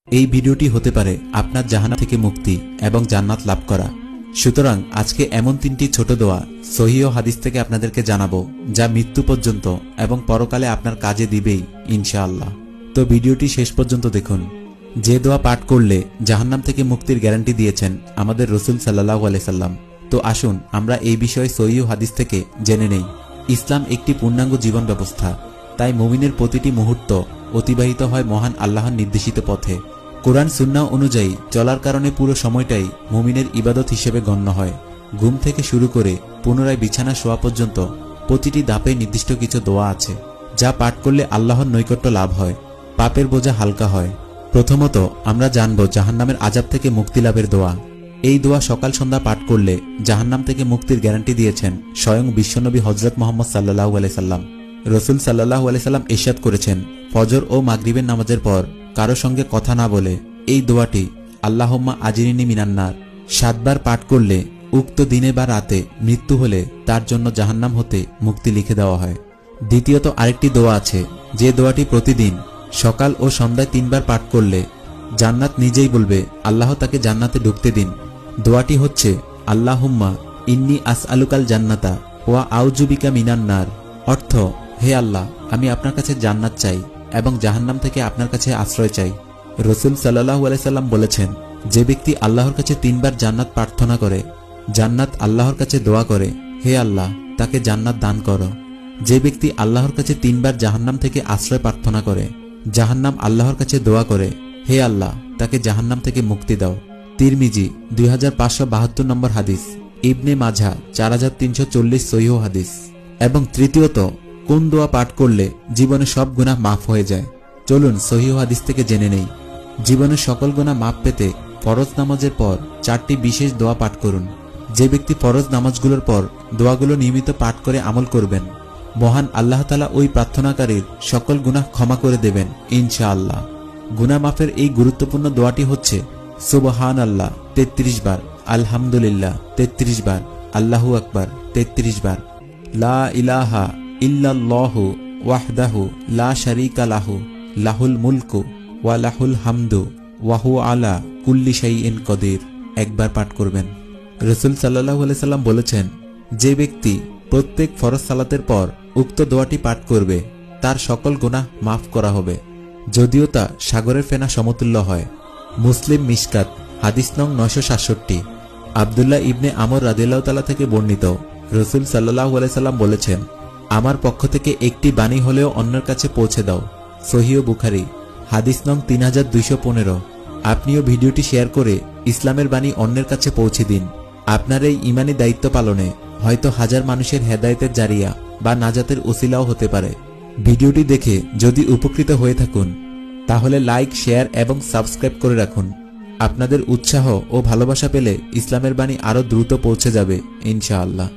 এই ভিডিওটি হতে পারে আপনার জাহান্নাম থেকে মুক্তি এবং জান্নাত লাভ করা। সুতরাং আজকে এমন 3টি ছোট দোয়া সহিহ হাদিস থেকে আপনাদেরকে জানাবো, যা মৃত্যু পর্যন্ত এবং পরকালে আপনার কাজে দিবেই ইনশাআল্লাহ। তো ভিডিওটি শেষ পর্যন্ত দেখুন। যে দোয়া পাঠ করলে জাহান্নাম থেকে মুক্তির গ্যারান্টি দিয়েছেন আমাদের রাসূল সাল্লাল্লাহু আলাইহি সাল্লাম। তো আসুন আমরা এই বিষয়ে সহিহ হাদিস থেকে জেনে নেই। ইসলাম একটি পূর্ণাঙ্গ জীবন ব্যবস্থা, তাই মুমিনের প্রতিটি মুহূর্ত অতিবাহিত হয় মহান আল্লাহর নির্দেশিত পথে। কোরআন সুন্নাহ অনুযায়ী চলার কারণে পুরো সময়টাই মুমিনের ইবাদত হিসেবে গণ্য হয়। ঘুম থেকে শুরু করে পুনরায় বিছানা শোয়া পর্যন্ত প্রতিটি ধাপে নির্দিষ্ট কিছু দোয়া আছে, যা পাঠ করলে আল্লাহর নৈকট্য লাভ হয়, পাপের বোঝা হালকা হয়। প্রথমত আমরা জানব জাহান্নামের আযাব থেকে মুক্তি লাভের দোয়া। এই দোয়া সকাল সন্ধ্যা পাঠ করলে জাহান্নাম থেকে মুক্তির গ্যারান্টি দিয়েছেন স্বয়ং বিশ্বনবী হযরত মুহাম্মদ সাল্লাল্লাহু আলাইহি সাল্লাম। রাসূল সাল্লাল্লাহু আলাইহি সাল্লাম ইরশাদ করেছেন, ফজর ও মাগরিবের নামাজের পর কারো সঙ্গে কথা না বলে এই দোয়াটি আল্লাহুম্মা আজিরিনি মিনান্নার 7 বার পাঠ করলে উক্ত দিনে বা রাতে মৃত্যু হলে তার জন্য জাহান্নাম হতে মুক্তি লিখে দেওয়া হয়। দ্বিতীয়ত আরেকটি দোয়া আছে, যে দোয়াটি প্রতিদিন সকাল ও সন্ধ্যায় 3 বার পাঠ করলে জান্নাত নিজেই বলবে আল্লাহ তাকে জান্নাতে ঢুকতে দিন। দোয়াটি হচ্ছে আল্লাহুম্মা ইন্নী আসআলুকাল জান্নাতা ওয়া আউযু বিকা মিনান্নার। অর্থ, হে আল্লাহ, আমি আপনার কাছে জান্নাত চাই এবং জাহান্নাম থেকে আপনার কাছে আশ্রয় চাই। রাসূল সাল্লাল্লাহু আলাইহি সাল্লাম বলেছেন, যে ব্যক্তি আল্লাহর কাছে 3 বার জান্নাত প্রার্থনা করে, জান্নাত আল্লাহর কাছে দোয়া করে, হে আল্লাহ, তাকে জান্নাত দান করো। যে ব্যক্তি আল্লাহর কাছে 3 বার জাহান্নাম থেকে আশ্রয় প্রার্থনা করে, জাহান্নাম আল্লাহর কাছে দোয়া করে, হে আল্লাহ, তাকে জাহান্নাম থেকে মুক্তি দাও। তিরমিজি 2572 নম্বর হাদিস, ইবনে মাজাহ 4340 সহিহ হাদিস। এবং তৃতীয়ত, কোন দোয়া পাঠ করলে জীবনে সব গুনাহ মাফ হয়ে যায়? চলুন সহিহ হাদিস থেকে জেনে নেই। জীবনের সকল গুনাহ মাফ পেতে ফরজ নামাজের পর 4টি বিশেষ দোয়া পাঠ করুন। যে ব্যক্তি ফরজ নামাজগুলোর পর দোয়াগুলো নিয়মিত পাঠ করে আমল করবেন, মহান আল্লাহ তাআলা ওই প্রার্থনাকারীর সকল গুনাহ ক্ষমা করে দেবেন ইনশাআল্লাহ। গুনাহ মাফের এই গুরুত্বপূর্ণ দোয়াটি হচ্ছে সুবহানাল্লাহ 33 বার, আলহামদুলিল্লাহ 33 বার, আল্লাহু আকবার 33 বার, লা ইলাহা ইল্লাল্লাহু ওয়াহদাহু লা শারীকা লাহু লাহুল মুলকু ওয়া লাহুল হামদু ওয়া হুয়া আলা কুল্লি শাইইন কদির একবার পাঠ করবেন। রাসূল সাল্লাল্লাহু আলাইহি সাল্লাম বলেছেন, যে ব্যক্তি প্রত্যেক ফরজ সালাতের পর উক্ত দোয়াটি পাঠ করবে, তার সকল গুনাহ মাফ করা হবে, যদিও তা সাগরের ফেনা সমতুল্য হয়। মুসলিম মিশকাত হাদিস নং 967। আব্দুল্লাহ ইবনে আমর রাদিয়াল্লাহু তাআলা থেকে বর্ণিত, রাসূল সাল্লাল্লাহু আলাইহি সাল্লাম বলেছেন, আমার পক্ষ থেকে একটি বাণী হলেও অন্যের কাছে পৌঁছে দাও। সহিহ বুখারী হাদিস নং 3215। আপনিও ভিডিওটি শেয়ার করে ইসলামের বাণী অন্যের কাছে পৌঁছে দিন। আপনার এই ঈমানী দায়িত্ব পালনে হয়তো হাজার মানুষের হেদায়েতের জারিয়া বা নাজাতের ওসিলাও হতে পারে। ভিডিওটি দেখে যদি উপকৃত হয়ে থাকুন, তাহলে লাইক, শেয়ার এবং সাবস্ক্রাইব করে রাখুন। আপনাদের উৎসাহ ও ভালোবাসা পেলে ইসলামের বাণী আরও দ্রুত পৌঁছে যাবে ইনশাআল্লাহ।